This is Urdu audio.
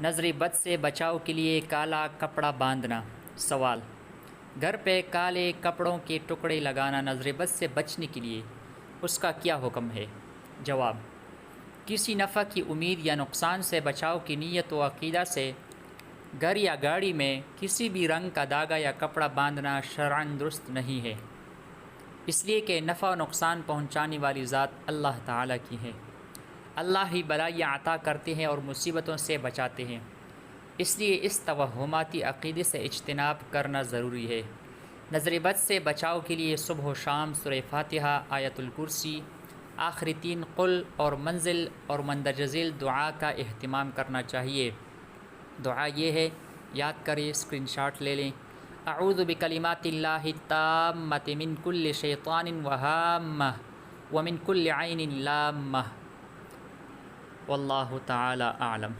نظر بد سے بچاؤ کے لیے کالا کپڑا باندھنا۔ سوال: گھر پہ کالے کپڑوں کے ٹکڑے لگانا نظر بد سے بچنے کے لیے اس کا کیا حکم ہے؟ جواب: کسی نفع کی امید یا نقصان سے بچاؤ کی نیت و عقیدہ سے گھر یا گاڑی میں کسی بھی رنگ کا دھاگا یا کپڑا باندھنا شرعاً درست نہیں ہے، اس لیے کہ نفع و نقصان پہنچانے والی ذات اللہ تعالیٰ کی ہے۔ اللہ ہی بلائیاں عطا کرتے ہیں اور مصیبتوں سے بچاتے ہیں، اس لیے اس توہماتی عقیدے سے اجتناب کرنا ضروری ہے۔ نظر بد سے بچاؤ کے لیے صبح و شام سورہ فاتحہ، آیت الکرسی، آخری 3 قل اور منزل اور مندرجہ ذیل دعا کا اہتمام کرنا چاہیے۔ دعا یہ ہے، یاد کریں، اسکرین شاٹ لے لیں۔ اعوذ بکلمات اللہ التامۃ من کل شیطان وہامہ ومن کل عین لامہ، واللہ تعالی اعلم۔